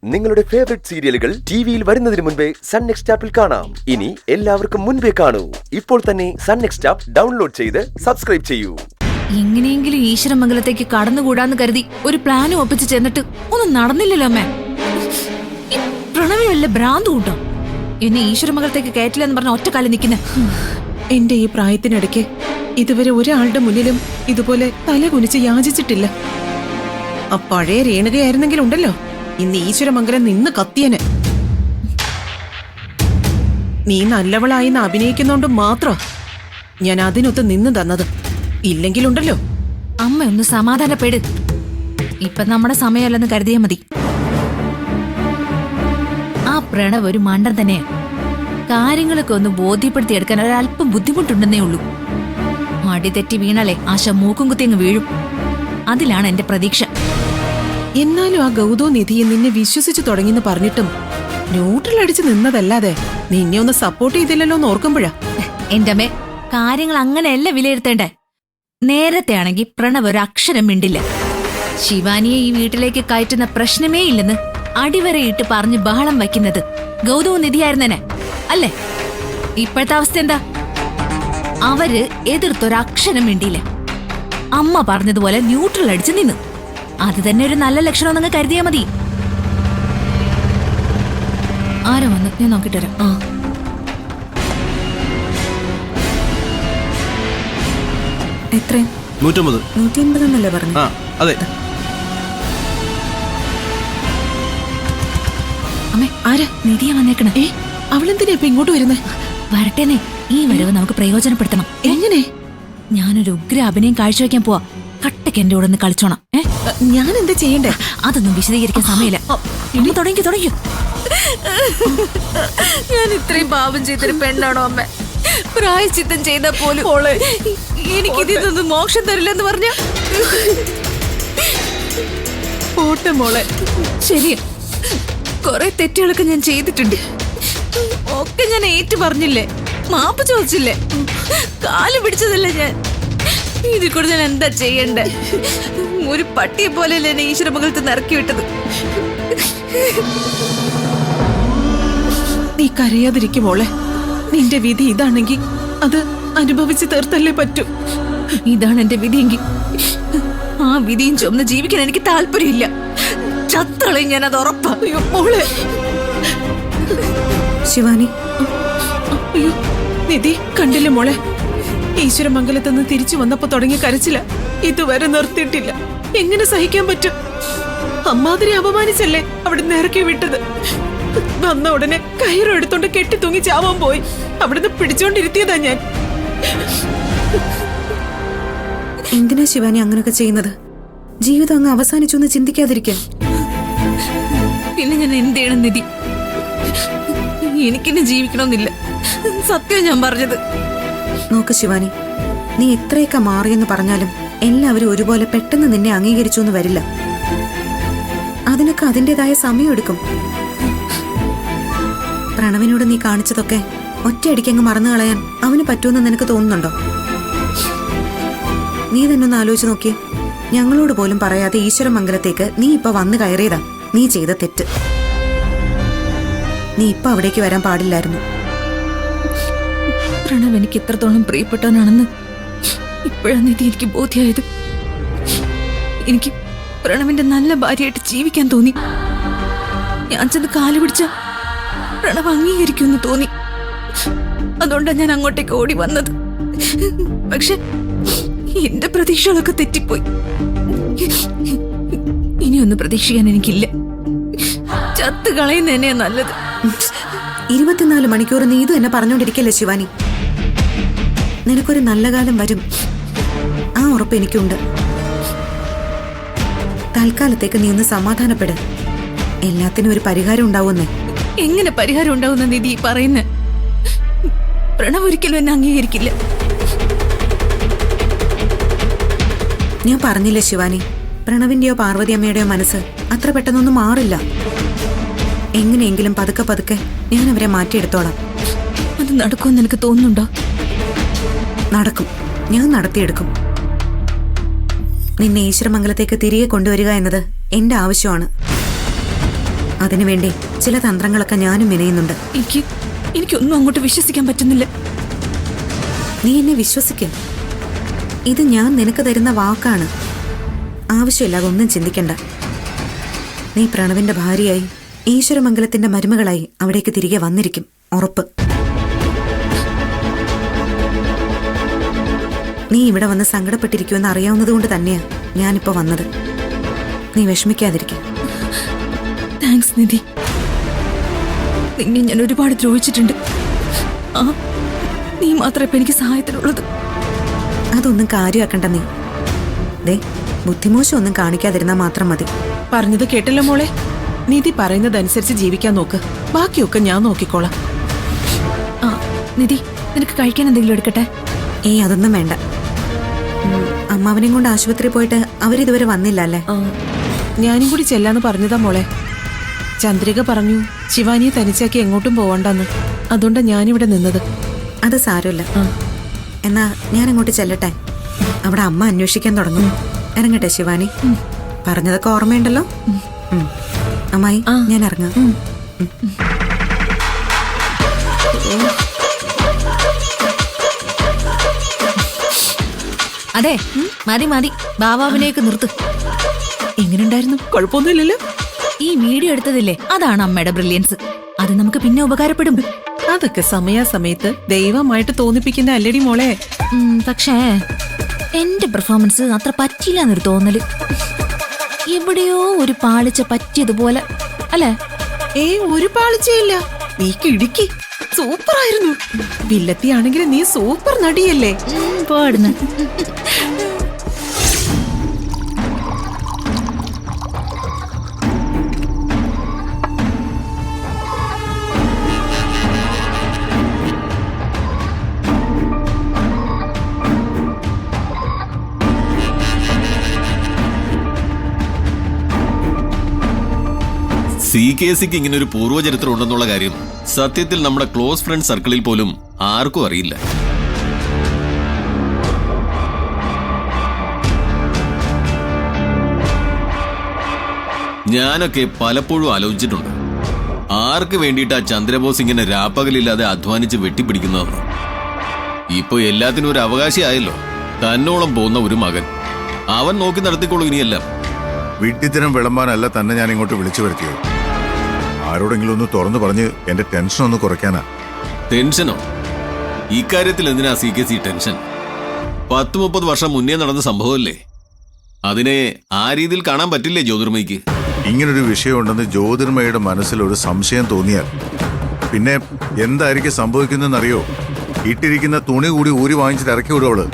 നിങ്ങളുടെ ഫേവറേറ്റ് സീരിയലുകൾ ടിവിയിൽ വരുന്നതിന് മുൻപേ സൺ നെക്സ്റ്റ് ആപ്പിൽ കാണാം. ഇനി എല്ലാവർക്കും മുൻപേ കാണൂ. ഇപ്പോൾ തന്നെ സൺ നെക്സ്റ്റ് ആപ്പ് ഡൗൺലോഡ് ചെയ്ത് സബ്സ്ക്രൈബ് ചെയ്യൂ. എങ്ങനെയെങ്കിലും ഈശ്വരമംഗലത്തേക്ക് കടന്നുകൂടാന്ന് കരുതി ഒരു പ്ലാനും ഒപ്പിച്ച് ചെന്നിട്ട് ഒന്നും നടന്നില്ലല്ലോ അമ്മേ. പ്രണവി വല്ല ഭ്രാന്ത് കൂട്ടോ എന്നെ ഈശ്വരമംഗലത്തേക്ക് കയറ്റില്ലെന്ന് പറഞ്ഞ ഒറ്റക്കാലം നിൽക്കുന്ന. എന്റെ ഈ പ്രായത്തിനിടയ്ക്ക് ഇതുവരെ ഒരാളുടെ മുന്നിലും ഇതുപോലെ തല കുനിച്ച് യാചിച്ചിട്ടില്ല. ആ പഴയ രേണുകയായിരുന്നെങ്കിലുണ്ടല്ലോ ഇന്ന് ഈശ്വരമംഗലം നിന്ന് കത്തിയന്. നീ നല്ലവളായിന്ന് അഭിനയിക്കുന്നോണ്ട് മാത്രം ഞാൻ അതിനൊത്ത് നിന്ന് തന്നത്. ഇല്ലെങ്കിലുണ്ടല്ലോ. അമ്മ ഒന്ന് സമാധാനപ്പെട്. ഇപ്പൊ നമ്മുടെ സമയമല്ലെന്ന് കരുതിയാ മതി. ആ പ്രണവ് ഒരു മണ്ടൻ തന്നെയാ. കാര്യങ്ങളൊക്കെ ഒന്ന് ബോധ്യപ്പെടുത്തിയെടുക്കാൻ ഒരല്പം ബുദ്ധിമുട്ടുണ്ടെന്നേ ഉള്ളൂ. അടി തെറ്റി വീണാലേ ആശ മൂക്കും കുത്തി അങ്ങ് വീഴും. അതിലാണ് എന്റെ പ്രതീക്ഷ. എന്നാലും ആ ഗൗതോനിധിയെ നിന്നെ വിശ്വസിച്ചു തുടങ്ങിന്ന് പറഞ്ഞിട്ടും ന്യൂട്രൽ അടിച്ച് നിന്നതല്ലാതെ നിന്നെ ഒന്ന് സപ്പോർട്ട് ചെയ്തില്ലല്ലോ എന്ന് ഓർക്കുമ്പോഴാ. എന്റെ അമ്മേ, കാര്യങ്ങൾ അങ്ങനെയല്ല വിലയിരുത്തേണ്ടേ. നേരത്തെ ആണെങ്കിൽ പ്രണവ് ഒരു അക്ഷരം മിണ്ടില്ല. ശിവാനിയെ ഈ വീട്ടിലേക്ക് കയറ്റുന്ന പ്രശ്നമേ ഇല്ലെന്ന് അടിവരയിട്ട് പറഞ്ഞ് ബഹളം വയ്ക്കുന്നത് ഗൗതോനിധിയായിരുന്നേനെ അല്ലേ? ഇപ്പോഴത്തെ അവസ്ഥ എന്താ? അവര് എതിർത്തൊരക്ഷരം മിണ്ടിയില്ല. അമ്മ പറഞ്ഞതുപോലെ ന്യൂട്രൽ അടിച്ച് നിന്നു. അത് തന്നെ ഒരു നല്ല ലക്ഷണം നിങ്ങൾ കരുതിയാ മതി. ആരോ വന്ന് ഞാൻ നോക്കിട്ട് വരാം. എത്രയും 150. 150 എന്നല്ലേ പറഞ്ഞു? അതെ. അമ്മേ, ആരാ? നിധിയാ വന്നേക്കണേ. അവളെന്തിനാ ഇപ്പൊ ഇങ്ങോട്ട് വരുന്നേ? വരട്ടേനെ, ഈ വരവ് നമുക്ക് പ്രയോജനപ്പെടുത്തണം. എങ്ങനെ? ഞാനൊരു ഉഗ്ര അഭിനയം കാഴ്ചവെക്കാൻ പോവാ. കട്ടക്ക് എന്റെ കൂടെ ഒന്ന് കളിച്ചോണം. ഞാൻ എന്താ ചെയ്യണ്ടേ? അതൊന്നും വിശദീകരിക്കാൻ സമയമില്ല. ഇനി തുടങ്ങിയോ? ഞാൻ ഇത്രയും പാപം ചെയ്തൊരു പെണ്ണാണോ അമ്മ? പ്രായശ്ചിത്തം ചെയ്ത പോലും എനിക്കിതൊന്നും മോക്ഷം തരില്ലെന്ന് പറഞ്ഞ പോട്ടെ മോളെ. ശരിയാ, കൊറേ തെറ്റുകളൊക്കെ ഞാൻ ചെയ്തിട്ടുണ്ട്. ഒക്കെ ഞാൻ ഏറ്റു പറഞ്ഞില്ലേ, മാപ്പ് ചോദിച്ചില്ലേ, കാല് പിടിച്ചതല്ലേ ഞാൻ. ഇതിൽ കൂടെ ഞാൻ എന്താ ചെയ്യണ്ടേ? ഒരു പട്ടിയെ പോലെയല്ലേ എന്നെ ഈശ്വരമംഗലത്ത് നിറക്കി വിട്ടത്. നീ കരയാതിരിക്കും മോളെ. നിന്റെ വിധി ഇതാണെങ്കിൽ അത് അനുഭവിച്ച് തീർത്തല്ലേ പറ്റൂ. ഇതാണ് എന്റെ വിധിയെങ്കിൽ ആ വിധിയും ചുമന്ന് ജീവിക്കാൻ എനിക്ക് താല്പര്യമില്ല. ചത്തളയും ഞാൻ, അത് ഉറപ്പാ. മോളെ ശിവാനി, അയ്യോ നിധി, കണ്ടില്ലേ മോളെ? ഈശ്വരമംഗലത്ത് നിന്ന് തിരിച്ചു വന്നപ്പോ തുടങ്ങിയ കരച്ചില ഇതുവരെ നിർത്തിയിട്ടില്ല. എങ്ങനെ സഹിക്കാൻ പറ്റും? അമ്മാതിരി അപമാനിച്ചല്ലേ അവിടുന്ന് ഇറക്കി വിട്ടത്. വന്ന ഉടനെ കയറും എടുത്തോണ്ട് കെട്ടി തൂങ്ങി ചാവാൻ പോയി. അവിടുന്ന് പിടിച്ചോണ്ടിരുത്തിയതാ ഞാൻ. എന്തിനാ ശിവാനി അങ്ങനൊക്കെ ചെയ്യുന്നത്? ജീവിതം അങ്ങ് അവസാനിച്ചു എന്ന് ചിന്തിക്കാതിരിക്കാൻ. പിന്നെ ഞാൻ എന്ത് ചെയ്യണം നിധി? എനിക്കിന്നെ ജീവിക്കണമെന്നില്ല, സത്യം ഞാൻ പറഞ്ഞത്. നോക്ക് ശിവാനി, നീ എത്രയൊക്കെ മാറിയെന്ന് പറഞ്ഞാലും എല്ലാവരും ഒരുപോലെ പെട്ടെന്ന് നിന്നെ അംഗീകരിച്ചു എന്ന് വരില്ല. അതിനൊക്കെ അതിൻ്റെതായ സമയമെടുക്കും. പ്രണവിനോട് നീ കാണിച്ചതൊക്കെ ഒറ്റയടിക്കങ്ങ് മറന്നു കളയാൻ അവന് പറ്റുമെന്ന് നിനക്ക് തോന്നുന്നുണ്ടോ? നീ തന്നെ ഒന്ന് ആലോചിച്ച് നോക്കിയേ. ഞങ്ങളോട് പോലും പറയാതെ ഈശ്വരമംഗലത്തേക്ക് നീ ഇപ്പൊ വന്നു കയറിയതാ നീ ചെയ്ത തെറ്റ്. നീ ഇപ്പൊ അവിടേക്ക് വരാൻ പാടില്ലായിരുന്നു. പ്രണവ് എനിക്ക് എത്രത്തോളം പ്രിയപ്പെട്ടവനാണെന്ന് ഇപ്പോഴാണ് നിധി എനിക്ക് ബോധ്യമായത്. എനിക്ക് പ്രണവിന്റെ നല്ല ഭാര്യയായിട്ട് ജീവിക്കാൻ തോന്നി. ഞാൻ ചെന്ന് കാല് പിടിച്ച പ്രണവ് അംഗീകരിക്കുമെന്ന് തോന്നി. അതുകൊണ്ടാണ് ഞാൻ അങ്ങോട്ടേക്ക് ഓടി വന്നത്. പക്ഷെ എന്റെ പ്രതീക്ഷകളൊക്കെ തെറ്റിപ്പോയി. ഇനിയൊന്നും പ്രതീക്ഷിക്കാൻ എനിക്കില്ല. ചത്ത് കളയുന്ന തന്നെയാ നല്ലത്. 24 മണിക്കൂർ നീ ഇത് തന്നെ പറഞ്ഞോണ്ടിരിക്കല്ലേ ശിവാനി? നിനക്കൊരു നല്ല കാലം വരും, ആ ഉറപ്പ് എനിക്കുണ്ട്. തൽക്കാലത്തേക്ക് നീ ഒന്ന് സമാധാനപ്പെട്. എല്ലാത്തിനും ഒരു പരിഹാരം ഉണ്ടാവുന്നേ. എങ്ങനെ പരിഹാരം ഉണ്ടാവുന്ന നിധി പറയുന്ന? പ്രണവ് ഒരിക്കലും എന്നെ അംഗീകരിക്കില്ല. ഞാൻ പറഞ്ഞില്ലേ ശിവാനി, പ്രണവിന്റെയോ പാർവതി അമ്മയുടെയോ മനസ്സ് അത്ര പെട്ടെന്നൊന്നും മാറില്ല. എങ്ങനെയെങ്കിലും പതുക്കെ പതുക്കെ ഞാൻ അവരെ മാറ്റിയെടുത്തോളാം. അത് നടക്കുമെന്ന് എനിക്ക് തോന്നുന്നുണ്ടോ? നടക്കും, ഞാൻ നടത്തിയെടുക്കും. നിന്നെ ഈശ്വരമംഗലത്തേക്ക് തിരികെ കൊണ്ടുവരിക എന്നത് എന്റെ ആവശ്യമാണ്. അതിനുവേണ്ടി ചില തന്ത്രങ്ങളൊക്കെ ഞാനും മെനയുന്നുണ്ട്. എനിക്കൊന്നും അങ്ങോട്ട് വിശ്വസിക്കാൻ പറ്റുന്നില്ല. നീ എന്നെ വിശ്വസിക്കും. ഇത് ഞാൻ നിനക്ക് തരുന്ന വാക്കാണ്. ആവശ്യമില്ലാതെ ഒന്നും ചിന്തിക്കണ്ട. നീ പ്രണവിന്റെ ഭാര്യയായി ഈശ്വരമംഗലത്തിന്റെ മരുമകളായി അവിടേക്ക് തിരികെ വന്നിരിക്കും, ഉറപ്പ്. നീ ഇവിടെ വന്ന് സങ്കടപ്പെട്ടിരിക്കുമെന്ന് അറിയാവുന്നതുകൊണ്ട് തന്നെയാ ഞാനിപ്പോ വന്നത്. നീ വിഷമിക്കാതിരിക്കും. താങ്ക്സ് നിധി. നിന്നെ ഞാൻ ഒരുപാട് ദ്രോഹിച്ചിട്ടുണ്ട്. നീ മാത്രമേ ഇപ്പൊ എനിക്ക് സഹായത്തിനുള്ളത്. അതൊന്നും കാര്യമാക്കണ്ട നീ. ദേ, ബുദ്ധിമോശം ഒന്നും കാണിക്കാതിരുന്നാ മാത്രം മതി. പറഞ്ഞത് കേട്ടല്ലോ മോളെ. നിധി പറയുന്നതനുസരിച്ച് ജീവിക്കാൻ നോക്ക്. ബാക്കിയൊക്കെ ഞാൻ നോക്കിക്കോളാം. നിധി, നിനക്ക് കഴിക്കാൻ എന്തെങ്കിലും എടുക്കട്ടെ? ഏയ്, അതൊന്നും വേണ്ട. അമ്മാവനെയും കൊണ്ട് ആശുപത്രി പോയിട്ട് അവരിതുവരെ വന്നില്ല അല്ലേ? ഞാനും കൂടി ചെല്ലാന്ന് പറഞ്ഞതാ മോളെ. ചന്ദ്രിക പറഞ്ഞു ശിവാനിയെ തനിച്ചാക്കി എങ്ങോട്ടും പോവണ്ടെന്ന്. അതുകൊണ്ടാ ഞാനിവിടെ നിന്നത്. അത് സാരമില്ല. എന്നാ ഞാൻ അങ്ങോട്ട് ചെല്ലട്ടെ. അവിടെ അമ്മ അന്വേഷിക്കാൻ തുടങ്ങും. ഇറങ്ങട്ടെ ശിവാനി? പറഞ്ഞതൊക്കെ ഓർമ്മയുണ്ടല്ലോ? അമ്മായി, ഞാൻ ഇറങ്ങാം. അതെ, മതി മതി, ബാബാവിനെയൊക്കെ നിർത്ത്. എങ്ങനെയുണ്ടായിരുന്നു? കുഴപ്പമൊന്നുമില്ലല്ലോ. ഈ വീഡിയോ എടുത്തതില്ലേ, അതാണ് അമ്മയുടെ ബ്രില്യൻസ്. അത് നമുക്ക് പിന്നെ ഉപകാരപ്പെടും. അതൊക്കെ സമയാസമയത്ത് ദൈവമായിട്ട് തോന്നിപ്പിക്കുന്ന അല്ലടി മോളെ. പക്ഷേ എന്റെ പെർഫോമൻസ് അത്ര പറ്റില്ല എന്നൊരു തോന്നല്. എവിടെയോ ഒരു പാളിച്ച പറ്റിയതുപോലെ അല്ലേ? ഒരു പാളിച്ചയില്ല. നീ കിടുക്കി സൂപ്പറായിരുന്നു. വില്ലത്തിയാണെങ്കിൽ നീ സൂപ്പർ നടിയല്ലേ? പാടുന്നു. CKCക്ക് ഇങ്ങനെ ഒരു പൂർവ്വചരിത്രം ഉണ്ടെന്നുള്ള കാര്യം സത്യത്തിൽ നമ്മുടെ ക്ലോസ് ഫ്രണ്ട് സർക്കിളിൽ പോലും ആർക്കും അറിയില്ല. ഞാനൊക്കെ പലപ്പോഴും ആലോചിച്ചിട്ടുണ്ട്, ആർക്ക് വേണ്ടിയിട്ടാ ചന്ദ്രബോസ് ഇങ്ങനെ രാപ്പകലില്ലാതെ അധ്വാനിച്ച് വെട്ടിപ്പിടിക്കുന്നതെന്ന്. ഇപ്പൊ എല്ലാത്തിനും ഒരു അവകാശിയായല്ലോ. തന്നോളം പോകുന്ന ഒരു മകൻ. അവൻ നോക്കി നടത്തിക്കോളൂ ഇനിയെല്ലാം. വീട്ടിത്തരം വിളമ്പാനല്ല തന്നെ ഞാൻ ഇങ്ങോട്ട് വിളിച്ചു വരുത്തിയത്. ആരോടെങ്കിലും ഒന്ന് തുറന്നു പറഞ്ഞ് എന്റെ ടെൻഷൻ ഒന്ന് കുറയ്ക്കാനാ. ടെൻഷനോ? ഇക്കാര്യത്തിൽ എന്തിനാ CKC ടെൻഷൻ? 10-30 വർഷം മുന്നേ നടന്ന സംഭവമല്ലേ? അതിനെ ആ രീതിയിൽ കാണാൻ പറ്റില്ലേ ജ്യോതിർമയ്ക്ക്? ഇങ്ങനൊരു വിഷയമുണ്ടെന്ന് ജ്യോതിർമയുടെ മനസ്സിൽ ഒരു സംശയം തോന്നിയാൽ പിന്നെ എന്തായിരിക്കും സംഭവിക്കുന്നതെന്നറിയോ? ഇട്ടിരിക്കുന്ന തുണി കൂടി ഊരി വാങ്ങിച്ചിട്ട് ഇറക്കി വിടും അവള്.